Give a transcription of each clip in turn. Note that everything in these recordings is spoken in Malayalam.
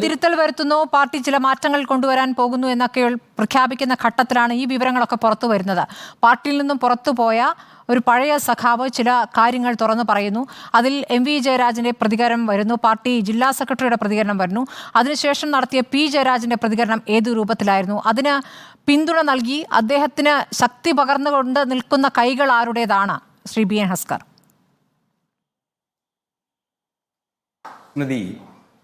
തിരുത്തൽ വരുത്തുന്നു, പാർട്ടി ചില മാറ്റങ്ങൾ കൊണ്ടുവരാൻ പോകുന്നു എന്നൊക്കെ പ്രഖ്യാപിക്കുന്ന ഘട്ടത്തിലാണ് ഈ വിവരങ്ങളൊക്കെ പുറത്തു വരുന്നത്. പാർട്ടിയിൽ നിന്നും പുറത്തുപോയ ഒരു പഴയ സഖാവ് ചില കാര്യങ്ങൾ തുറന്നു പറയുന്നു. അതിൽ MV ജയരാജന്റെ പ്രതികരണം വരുന്നു, പാർട്ടി ജില്ലാ സെക്രട്ടറിയുടെ പ്രതികരണം വരുന്നു. അതിനുശേഷം നടത്തിയ P ജയരാജന്റെ പ്രതികരണം ഏതു രൂപത്തിലായിരുന്നു? അതിന് പിന്തുണ നൽകി അദ്ദേഹത്തിന് ശക്തി പകർന്നുകൊണ്ട് നിൽക്കുന്ന കൈകൾ ആരുടേതാണ്? ശ്രീ BN ഹസ്കർ.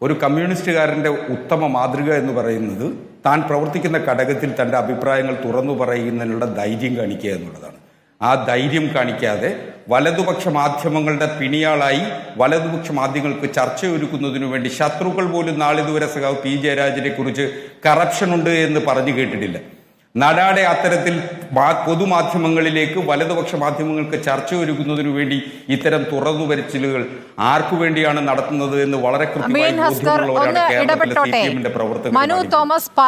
ഒരു കമ്മ്യൂണിസ്റ്റുകാരൻ്റെ ഉത്തമ മാതൃക എന്ന് പറയുന്നത് താൻ പ്രവർത്തിക്കുന്ന ഘടകത്തിൽ തൻ്റെ അഭിപ്രായങ്ങൾ തുറന്നു പറയുന്നതിനുള്ള ധൈര്യം കാണിക്കുക എന്നുള്ളതാണ്. ആ ധൈര്യം കാണിക്കാതെ വലതുപക്ഷ മാധ്യമങ്ങളുടെ പിണിയാളായി വലതുപക്ഷ മാധ്യമങ്ങൾക്ക് ചർച്ചയൊരുക്കുന്നതിനു വേണ്ടി ശത്രുക്കൾ പോലും നാളിതുവരെ സഖാവ് P ജയരാജനെ കുറിച്ച് കറപ്ഷൻ ഉണ്ട് എന്ന് പറഞ്ഞു കേട്ടിട്ടില്ല. നാടാടെ അത്തരത്തിൽ പൊതുമാധ്യമങ്ങളിലേക്ക് വലതുപക്ഷ മാധ്യമങ്ങൾക്ക് ചർച്ചയൊരുക്കുന്നതിനു വേണ്ടി ഇത്തരം തുറന്നു വരച്ചിലുകൾ ആർക്കു വേണ്ടിയാണ് നടത്തുന്നത് എന്ന് വളരെ കൃത്യമായി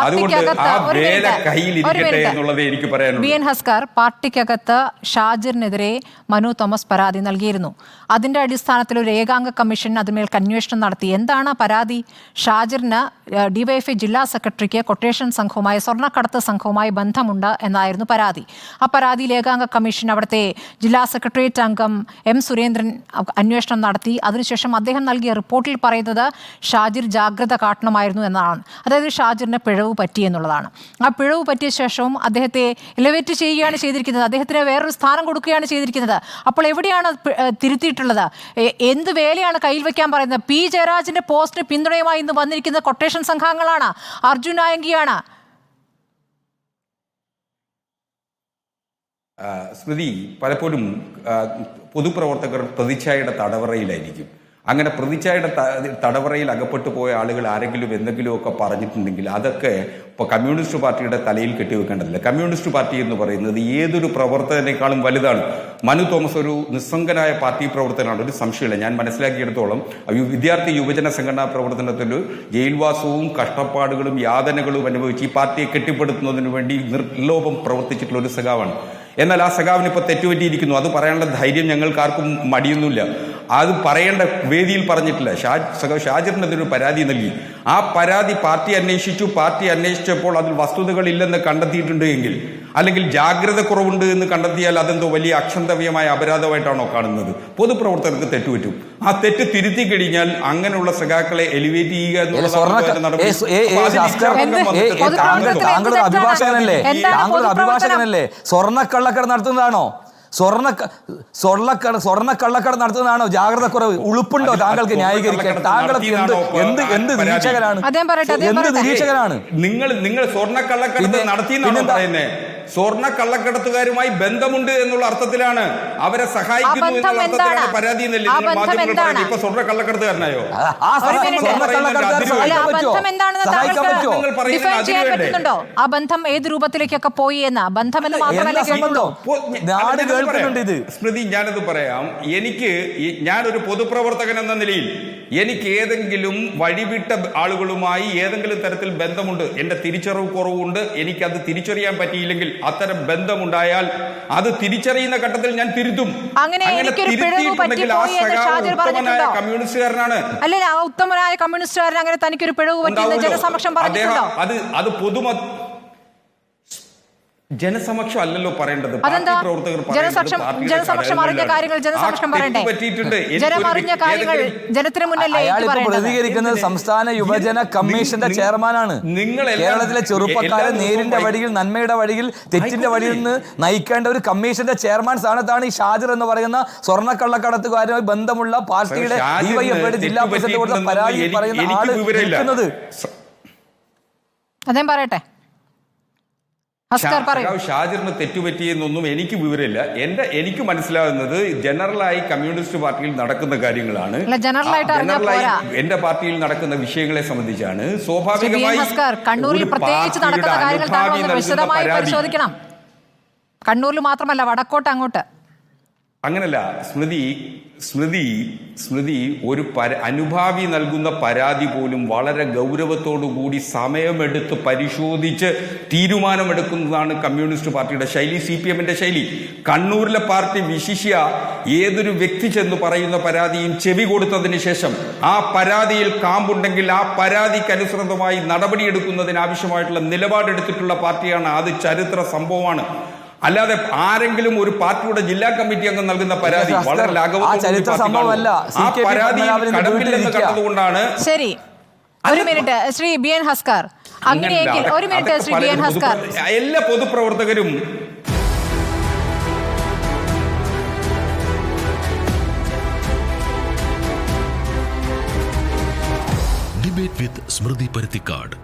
അതുകൊണ്ട് ആ വേല കയ്യിലിരിക്കട്ടെ എന്നുള്ളത് എനിക്ക് പറയാനുള്ളത്. BN ഹസ്കർ, പാർട്ടിക്കകത്ത് ഷാജിറിനെതിരെ മനു തോമസ് പരാതി നൽകിയിരുന്നു. അതിന്റെ അടിസ്ഥാനത്തിൽ ഒരു ഏകാംഗ കമ്മീഷൻ അതിന്മേൽ അന്വേഷണം നടത്തി. എന്താണ് പരാതി? ഷാജിറിന് DYFI ജില്ലാ സെക്രട്ടറിക്ക് കൊട്ടേഷൻ സംഘവുമായി സ്വർണ്ണക്കടത്ത് സംഘവുമായി ബന്ധമുണ്ട് എന്നായിരുന്നു പരാതി. ആ പരാതിയിൽ ഏകാംഗ കമ്മീഷൻ അവിടുത്തെ ജില്ലാ സെക്രട്ടേറിയറ്റ് അംഗം M സുരേന്ദ്രൻ അന്വേഷണം നടത്തി. അതിനുശേഷം അദ്ദേഹം നൽകിയ റിപ്പോർട്ടിൽ പറയുന്നത് ഷാജിർ ജാഗ്രത കാട്ടണമായിരുന്നു എന്നാണ്. അതായത് ഷാജിറിന് പിഴവ് പറ്റി എന്നുള്ളതാണ്. ആ പിഴവ് പറ്റിയ ശേഷവും അദ്ദേഹത്തെ എലിവേറ്റ് ചെയ്യുകയാണ് ചെയ്തിരിക്കുന്നത്, അദ്ദേഹത്തിന് വേറൊരു സ്ഥാനം കൊടുക്കുകയാണ് ചെയ്തിരിക്കുന്നത്. അപ്പോൾ എവിടെയാണ് തിരുത്തിയിട്ടുള്ളത്? എന്ത് വേലയാണ് കയ്യിൽ വയ്ക്കാൻ പറയുന്നത്? P ജയരാജന്റെ പോസ്റ്റിന് പിന്തുണയുമായി ഇന്ന് വന്നിരിക്കുന്ന കൊട്ടേഷൻ സംഘങ്ങളാണ്, അർജുൻ നായങ്കിയാണ്. സ്മൃതി, പലപ്പോഴും പൊതുപ്രവർത്തകർ പ്രതിച്ഛായയുടെ തടവറയിലായിരിക്കും. അങ്ങനെ പ്രതിച്ഛായയുടെ തടവറയിൽ അകപ്പെട്ടു പോയ ആളുകൾ ആരെങ്കിലും എന്തെങ്കിലുമൊക്കെ പറഞ്ഞിട്ടുണ്ടെങ്കിൽ അതൊക്കെ ഇപ്പോൾ കമ്മ്യൂണിസ്റ്റ് പാർട്ടിയുടെ തലയിൽ കെട്ടിവെക്കേണ്ടതില്ല. കമ്മ്യൂണിസ്റ്റ് പാർട്ടി എന്ന് പറയുന്നത് ഏതൊരു പ്രവർത്തകനേക്കാളും വലുതാണ്. മനു തോമസ് ഒരു നിസ്സംഗനായ പാർട്ടി പ്രവർത്തകനാണ്, ഒരു സംശയമില്ല. ഞാൻ മനസ്സിലാക്കിയെടുത്തോളം വിദ്യാർത്ഥി യുവജന സംഘടനാ പ്രവർത്തനത്തിൽ ജയിൽവാസവും കഷ്ടപ്പാടുകളും യാതനകളും അനുഭവിച്ച് ഈ പാർട്ടിയെ കെട്ടിപ്പടുത്തുന്നതിന് വേണ്ടി നിർലോഭം പ്രവർത്തിച്ചിട്ടുള്ള ഒരു സഖാവാണ്. എന്നാൽ ആ സഖാവിന് ഇപ്പോൾ തെറ്റുപറ്റിയിരിക്കുന്നു. അത് പറയാനുള്ള ധൈര്യം ഞങ്ങൾക്കാർക്കും മടിയൊന്നുമില്ല. അത് പറയേണ്ട വേദിയിൽ പറഞ്ഞിട്ടില്ല. ഷാജിറിനെതിരെ പരാതി നൽകി. ആ പരാതി പാർട്ടി അന്വേഷിച്ചു. പാർട്ടി അന്വേഷിച്ചപ്പോൾ അതിൽ വസ്തുതകളില്ലെന്ന് കണ്ടെത്തിയിട്ടുണ്ട് എങ്കിൽ, അല്ലെങ്കിൽ ജാഗ്രത കുറവുണ്ട് എന്ന് കണ്ടെത്തിയാൽ അതെന്തോ വലിയ അക്ഷന്തവ്യമായ അപരാധമായിട്ടാണോ കാണുന്നത്? പൊതുപ്രവർത്തകർക്ക് തെറ്റുപറ്റും. ആ തെറ്റ് തിരുത്തി കഴിഞ്ഞാൽ അങ്ങനെയുള്ള സഖാക്കളെ എലിവേറ്റ് ചെയ്യുക അഭിഭാഷകനല്ലേ? സ്വർണ്ണക്കള്ളക്കടത്ത് നടത്തുന്നതാണോ? സ്വർണ്ണക്കള്ളക്കടത്ത് നടത്തുന്നതാണോ ജാഗ്രത കുറവ്? ഉളുപ്പുണ്ടോ താങ്കൾക്ക് ന്യായീകരിക്കാൻ? താങ്കൾക്ക് എന്ത് നിരീക്ഷകനാണ്? എന്ത് നിരീക്ഷകനാണ് നിങ്ങൾ? സ്വർണ്ണക്കള്ളക്കടത്ത് നടത്തിയെന്നാണോ പറയുന്നത്? സ്വർണ്ണക്കള്ളക്കടത്തുകാരുമായി ബന്ധമുണ്ട് എന്നുള്ള അർത്ഥത്തിലാണ്, അവരെ സഹായിക്കുന്നു എന്നുള്ള അർത്ഥത്തിലാണ് പരാതി. ഇപ്പൊ സ്വർണ്ണക്കള്ളക്കടത്തുകാരനായോ? ആ ബന്ധം ഏത് രൂപത്തിലേക്കൊക്കെ പോയി എന്ന ബന്ധം എന്ന് മാത്രമല്ല. സ്മൃതി, ഞാനത് പറയാം. ഞാനൊരു പൊതുപ്രവർത്തകൻ എന്ന നിലയിൽ എനിക്ക് ഏതെങ്കിലും വഴിവിട്ട ആളുകളുമായി ഏതെങ്കിലും തരത്തിൽ ബന്ധമുണ്ട്, എന്റെ തിരിച്ചറിവ് കുറവുണ്ട്, എനിക്കത് തിരിച്ചറിയാൻ പറ്റിയില്ലെങ്കിൽ അത്തരം ബന്ധമുണ്ടായാൽ അത് തിരിച്ചറിയുന്ന ഘട്ടത്തിൽ ഞാൻ തിരുത്തും. അങ്ങനെ കമ്മ്യൂണിസ്റ്റുകാരനാണ് അല്ലെ, ഉത്തമനായ കമ്മ്യൂണിസ്റ്റുകാരൻ അങ്ങനെ തനിക്കൊരു പിഴവ് പറ്റിയെന്ന് ജനസമക്ഷം പറഞ്ഞിട്ടുണ്ടോ? അത് ജനസമക്ഷം അല്ലല്ലോ പറയേണ്ടത്. ജനസമക്ഷം അറിഞ്ഞ കാര്യങ്ങൾ ജനസമക്ഷം പറയണ്ടേ? ജനത്തിന് മുന്നല്ലേ പ്രതികരിക്കുന്നത്? സംസ്ഥാന യുവജന കമ്മീഷന്റെ ചെയർമാനാണ്. കേരളത്തിലെ ചെറുപ്പക്കാരെ നേരിന്റെ വഴിയിൽ, നന്മയുടെ വഴിയിൽ, തെറ്റിന്റെ വഴിയിൽ നിന്ന് നയിക്കേണ്ട ഒരു കമ്മീഷന്റെ ചെയർമാൻ സ്ഥാനത്താണ് ഈ ഷാജിർ എന്ന് പറയുന്ന സ്വർണ്ണക്കള്ളക്കടത്തുകാരുമായി ബന്ധമുള്ള പാർട്ടിയുടെ DYFI ജില്ലാ പ്രസിഡന്റ് കൊടുത്ത പരാതി പറയുന്ന ആള് ഇരിക്കുന്നത്. അദ്ദേഹം പറയട്ടെ. ഷാജിറിന് തെറ്റുപറ്റിയെന്നൊന്നും എനിക്ക് വിവരമില്ല. എനിക്ക് മനസ്സിലാകുന്നത് ജനറലായി കമ്മ്യൂണിസ്റ്റ് പാർട്ടിയിൽ നടക്കുന്ന കാര്യങ്ങളാണ്. ജനറലായി എന്റെ പാർട്ടിയിൽ നടക്കുന്ന വിഷയങ്ങളെ സംബന്ധിച്ചാണ്. സ്വാഭാവികമായി കണ്ണൂരിൽ പ്രത്യേകിച്ച് നടക്കുന്ന കാര്യങ്ങൾ വിശദമായി പരിശോധിക്കണം. കണ്ണൂരിൽ മാത്രമല്ല, വടക്കോട്ട് അങ്ങോട്ട് അങ്ങനല്ല സ്മൃതി ഒരു അനുഭാവി നൽകുന്ന പരാതി പോലും വളരെ ഗൗരവത്തോടു കൂടി സമയമെടുത്ത് പരിശോധിച്ച് തീരുമാനമെടുക്കുന്നതാണ് കമ്മ്യൂണിസ്റ്റ് പാർട്ടിയുടെ ശൈലി, CPM-ന്റെ ശൈലി. കണ്ണൂരിലെ പാർട്ടി വിശിഷ്യ ഏതൊരു വ്യക്തി ചെന്ന് പറയുന്ന പരാതിയും ചെവി കൊടുത്തതിന് ശേഷം ആ പരാതിയിൽ കാമ്പുണ്ടെങ്കിൽ ആ പരാതിക്ക് അനുസൃതമായി നടപടിയെടുക്കുന്നതിന് ആവശ്യമായിട്ടുള്ള നിലപാടെടുത്തിട്ടുള്ള പാർട്ടിയാണ്. അത് ചരിത്ര സംഭവമാണ്. അല്ലാതെ ആരെങ്കിലും ഒരു പാർട്ടിയുടെ ജില്ലാ കമ്മിറ്റി അംഗം നൽകുന്ന പരാതി വളരെ കണ്ടതുകൊണ്ടാണ്. ശരി, ഒരു മിനിറ്റ് ശ്രീ BN ഹസ്കർ. അങ്ങനെയെങ്കിൽ ഒരു മിനിറ്റ് ശ്രീ BN ഹസ്കർ. എല്ലാ പൊതുപ്രവർത്തകരും ഡിബേറ്റ് വിത്ത് സ്മൃതി പരുത്തിക്കാട്.